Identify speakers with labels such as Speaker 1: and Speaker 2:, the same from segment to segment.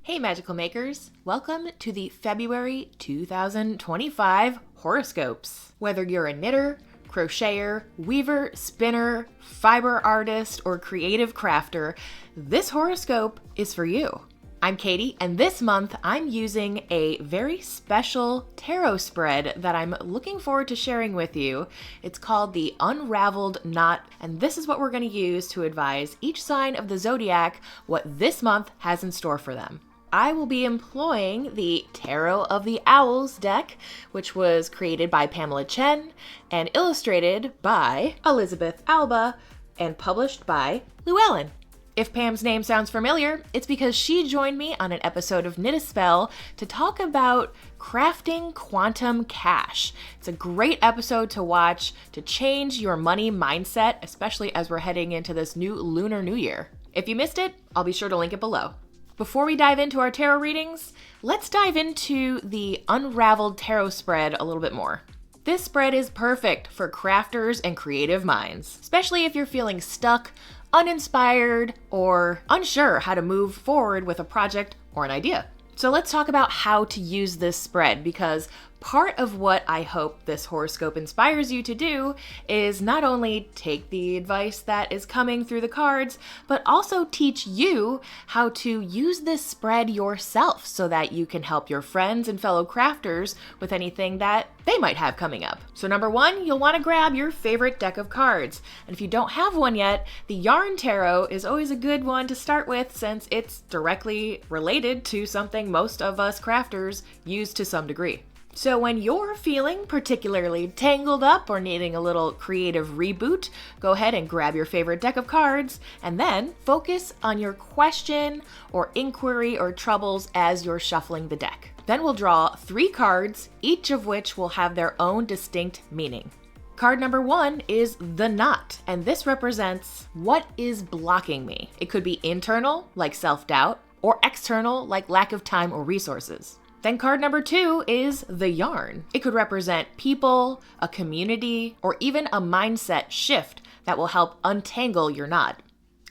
Speaker 1: Hey Magical Makers, welcome to the February 2025 Horoscopes. Whether you're a knitter, crocheter, weaver, spinner, fiber artist, or creative crafter, this horoscope is for you. I'm Katie, and this month I'm using a very special tarot spread that I'm looking forward to sharing with you. It's called the Unraveled Knot, and this is what we're going to use to advise each sign of the zodiac what this month has in store for them. I will be employing the Tarot of the Owls deck, which was created by Pamela Chen and illustrated by Elisabeth, Alba, and published by Llewelyn. If Pam's name sounds familiar, it's because she joined me on an episode of Knit a Spell to talk about crafting quantum cash. It's a great episode to watch to change your money mindset, especially as we're heading into this new Lunar New Year. If you missed it, I'll be sure to link it below. Before we dive into our tarot readings, let's dive into the Unraveled Tarot spread a little bit more. This spread is perfect for crafters and creative minds, especially if you're feeling stuck, uninspired, or unsure how to move forward with a project or an idea. So let's talk about how to use this spread, because part of what I hope this horoscope inspires you to do is not only take the advice that is coming through the cards, but also teach you how to use this spread yourself so that you can help your friends and fellow crafters with anything that they might have coming up. So number one, you'll want to grab your favorite deck of cards. And if you don't have one yet, the Yarn Tarot is always a good one to start with since it's directly related to something most of us crafters use to some degree. So when you're feeling particularly tangled up or needing a little creative reboot, go ahead and grab your favorite deck of cards and then focus on your question or inquiry or troubles as you're shuffling the deck. Then we'll draw 3 cards, each of which will have their own distinct meaning. Card number 1 is the knot, and this represents what is blocking me. It could be internal, like self-doubt, or external, like lack of time or resources. Then card number 2 is the yarn. It could represent people, a community, or even a mindset shift that will help untangle your knot.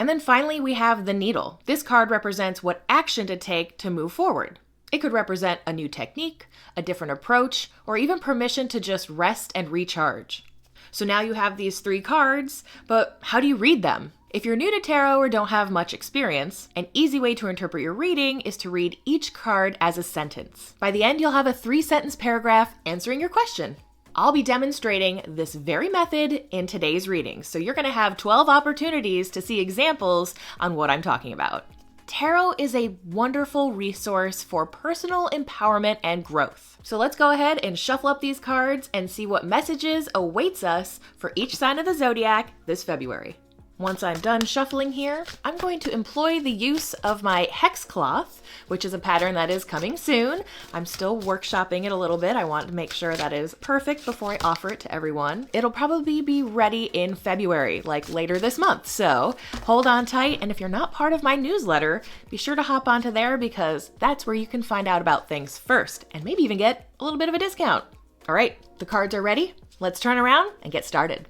Speaker 1: And then finally, we have the needle. This card represents what action to take to move forward. It could represent a new technique, a different approach, or even permission to just rest and recharge. So now you have these 3 cards, but how do you read them? If you're new to tarot or don't have much experience, an easy way to interpret your reading is to read each card as a sentence. By the end, you'll have a 3-sentence paragraph answering your question. I'll be demonstrating this very method in today's reading, so you're going to have 12 opportunities to see examples on what I'm talking about. Tarot is a wonderful resource for personal empowerment and growth. So let's go ahead and shuffle up these cards and see what messages awaits us for each sign of the zodiac this February. Once I'm done shuffling here, I'm going to employ the use of my hex cloth, which is a pattern that is coming soon. I'm still workshopping it a little bit. I want to make sure that is perfect before I offer it to everyone. It'll probably be ready in February, like later this month. So hold on tight. And if you're not part of my newsletter, be sure to hop onto there because that's where you can find out about things first and maybe even get a little bit of a discount. All right, the cards are ready. Let's turn around and get started.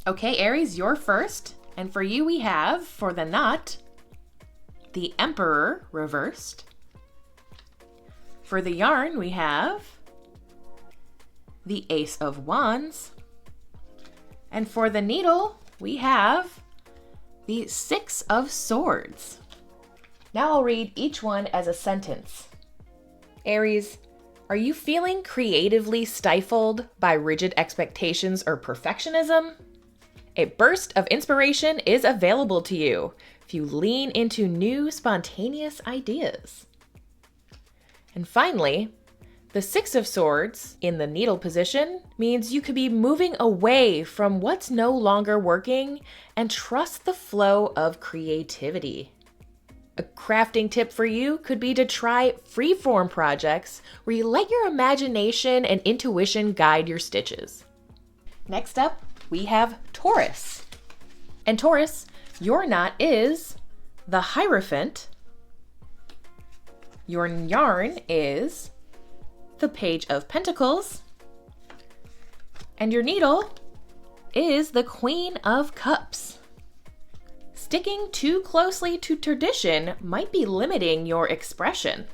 Speaker 1: Okay, Aries, you're first. And for you, we have, for the knot, the Emperor reversed. For the yarn, we have the Ace of Wands. And for the needle, we have the 6 of Swords. Now I'll read each one as a sentence. Aries, are you feeling creatively stifled by rigid expectations or perfectionism? A burst of inspiration is available to you if you lean into new, spontaneous ideas. And finally, the 6 of Swords in the needle position means you could be moving away from what's no longer working and trust the flow of creativity. A crafting tip for you could be to try freeform projects where you let your imagination and intuition guide your stitches. Next up, we have Taurus. And Taurus, your knot is the Hierophant. Your yarn is the Page of Pentacles. And your needle is the Queen of Cups. Sticking too closely to tradition might be limiting your expression.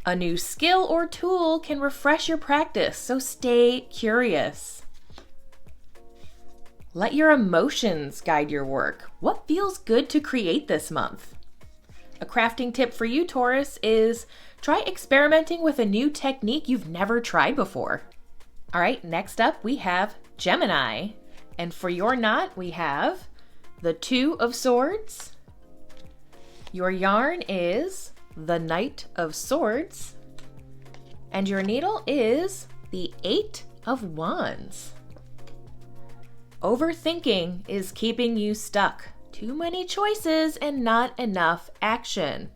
Speaker 1: A new skill or tool can refresh your practice, so stay curious. Let your emotions guide your work. What feels good to create this month? A crafting tip for you, Taurus, is try experimenting with a new technique you've never tried before. All right, next up we have Gemini. And for your knot, we have the Two of Swords. Your yarn is the Knight of Swords. And your needle is the Eight of Wands. Overthinking is keeping you stuck. Too many choices and not enough action.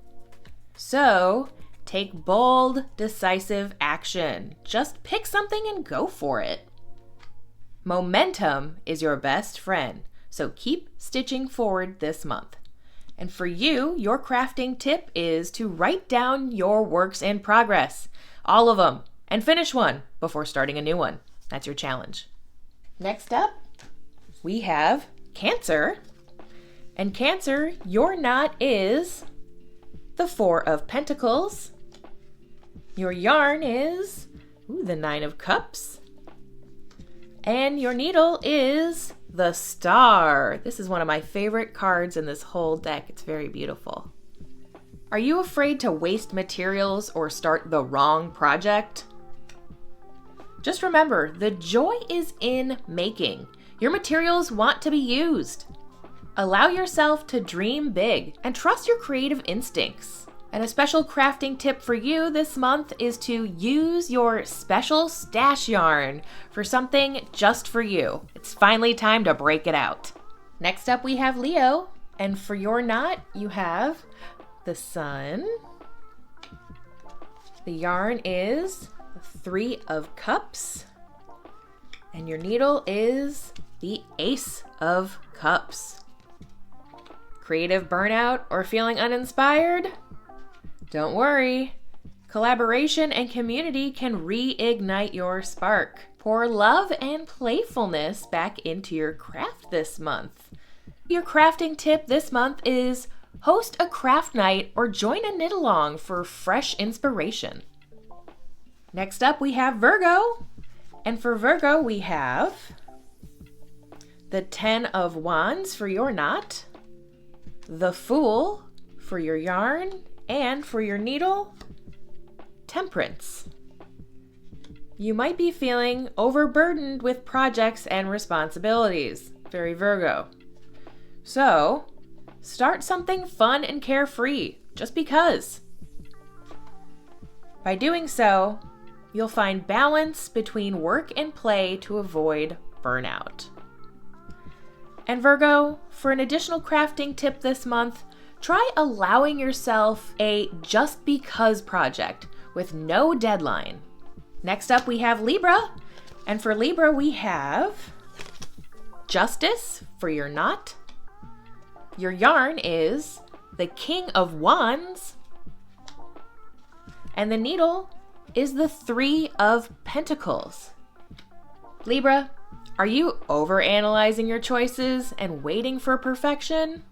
Speaker 1: So, take bold, decisive action. Just pick something and go for it. Momentum is your best friend, so keep stitching forward this month. And for you, your crafting tip is to write down your works in progress, all of them, and finish one before starting a new one. That's your challenge. Next up, we have Cancer. And Cancer, your knot is the Four of Pentacles. Your yarn is the Nine of Cups. And your needle is the Star. This is one of my favorite cards in this whole deck. It's very beautiful. Are you afraid to waste materials or start the wrong project? Just remember, the joy is in making. Your materials want to be used. Allow yourself to dream big and trust your creative instincts. And a special crafting tip for you this month is to use your special stash yarn for something just for you. It's finally time to break it out. Next up we have Leo, and for your knot you have the Sun. The yarn is the Three of Cups, and your needle is the Ace of Cups. Creative burnout or feeling uninspired? Don't worry. Collaboration and community can reignite your spark. Pour love and playfulness back into your craft this month. Your crafting tip this month is host a craft night or join a knit along for fresh inspiration. Next up we have Virgo. And for Virgo we have the Ten of Wands for your knot, the Fool for your yarn, and for your needle, Temperance. You might be feeling overburdened with projects and responsibilities. Very Virgo. So, start something fun and carefree, just because. By doing so, you'll find balance between work and play to avoid burnout. And Virgo, for an additional crafting tip this month, try allowing yourself a just because project with no deadline. Next up we have Libra, and for Libra we have Justice for your knot. Your yarn is the King of Wands, and the needle is the Three of Pentacles. Libra, are you overanalyzing your choices and waiting for perfection?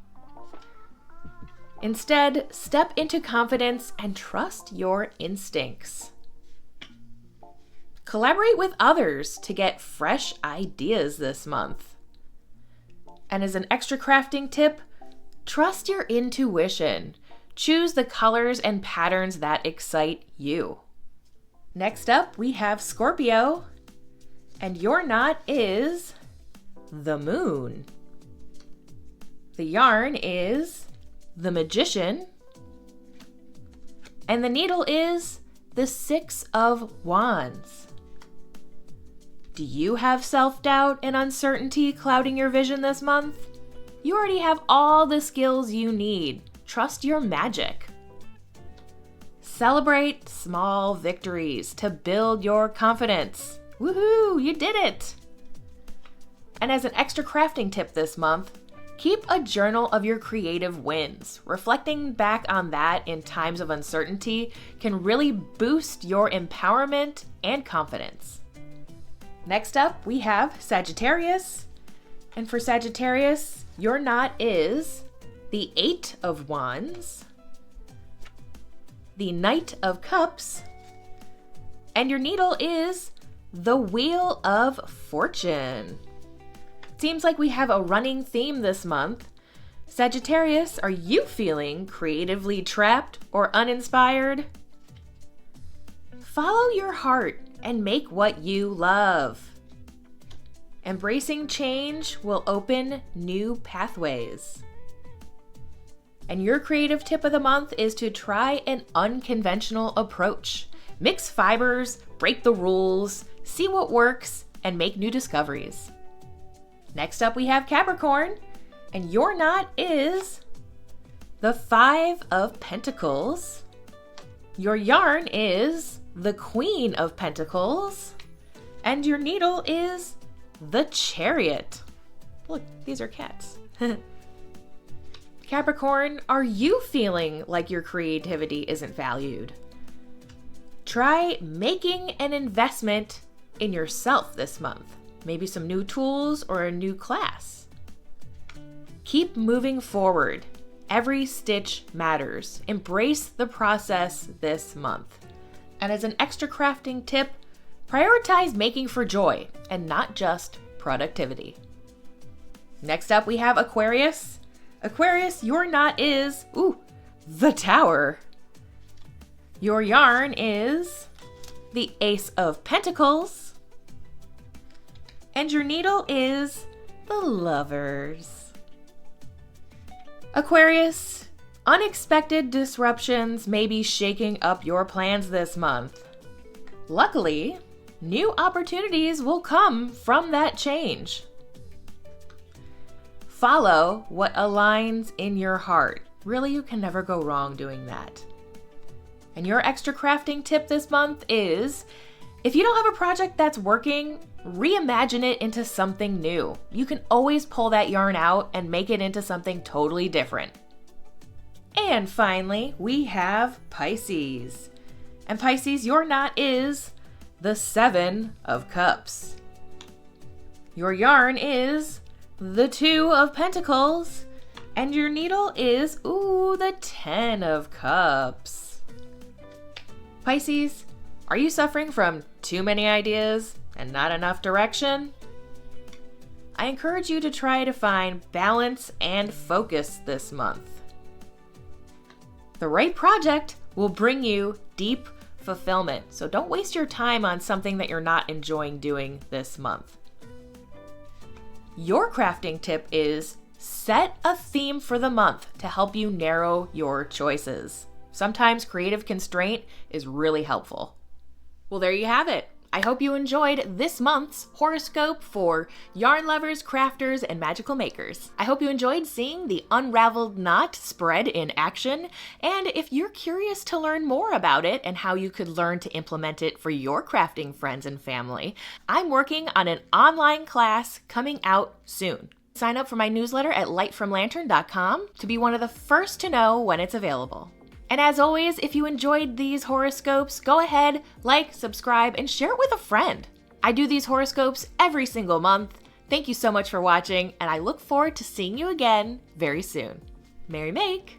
Speaker 1: Instead, step into confidence and trust your instincts. Collaborate with others to get fresh ideas this month. And as an extra crafting tip, trust your intuition. Choose the colors and patterns that excite you. Next up, we have Scorpio, and your knot is the Moon. The yarn is the Magician, and the needle is the Six of Wands. Do you have self-doubt and uncertainty clouding your vision this month? You already have all the skills you need. Trust your magic. Celebrate small victories to build your confidence. Woohoo, you did it! And as an extra crafting tip this month, keep a journal of your creative wins. Reflecting back on that in times of uncertainty can really boost your empowerment and confidence. Next up, we have Sagittarius. And for Sagittarius, your knot is the Eight of Wands, the Knight of Cups, and your needle is the Wheel of Fortune. Seems like we have a running theme this month. Sagittarius, are you feeling creatively trapped or uninspired? Follow your heart and make what you love. Embracing change will open new pathways. And your creative tip of the month is to try an unconventional approach. Mix fibers, break the rules, see what works, and make new discoveries. Next up, we have Capricorn, and your knot is the Five of Pentacles. Your yarn is the Queen of Pentacles, and your needle is the Chariot. Look, these are cats. Capricorn, are you feeling like your creativity isn't valued? Try making an investment in yourself this month. Maybe some new tools or a new class. Keep moving forward. Every stitch matters. Embrace the process this month. And as an extra crafting tip, prioritize making for joy and not just productivity. Next up, we have Aquarius. Aquarius, your knot is, the Tower. Your yarn is the Ace of Pentacles. And your needle is the Lovers. Aquarius, unexpected disruptions may be shaking up your plans this month. Luckily, new opportunities will come from that change. Follow what aligns in your heart. Really, you can never go wrong doing that. And your extra crafting tip this month is, if you don't have a project that's working, reimagine it into something new. You can always pull that yarn out and make it into something totally different. And finally, we have Pisces. And Pisces, your knot is the Seven of Cups. Your yarn is the Two of Pentacles, and your needle is, the Ten of Cups. Pisces, are you suffering from too many ideas and not enough direction? I encourage you to try to find balance and focus this month. The right project will bring you deep fulfillment, so don't waste your time on something that you're not enjoying doing this month. Your crafting tip is set a theme for the month to help you narrow your choices. Sometimes creative constraint is really helpful. Well, there you have it. I hope you enjoyed this month's horoscope for yarn lovers, crafters, and magical makers. I hope you enjoyed seeing the Unraveled Knot Spread in action, and if you're curious to learn more about it and how you could learn to implement it for your crafting friends and family, I'm working on an online class coming out soon. Sign up for my newsletter at lightfromlantern.com to be one of the first to know when it's available. And as always, if you enjoyed these horoscopes, go ahead, like, subscribe, and share it with a friend. I do these horoscopes every single month. Thank you so much for watching, and I look forward to seeing you again very soon. Merry Make!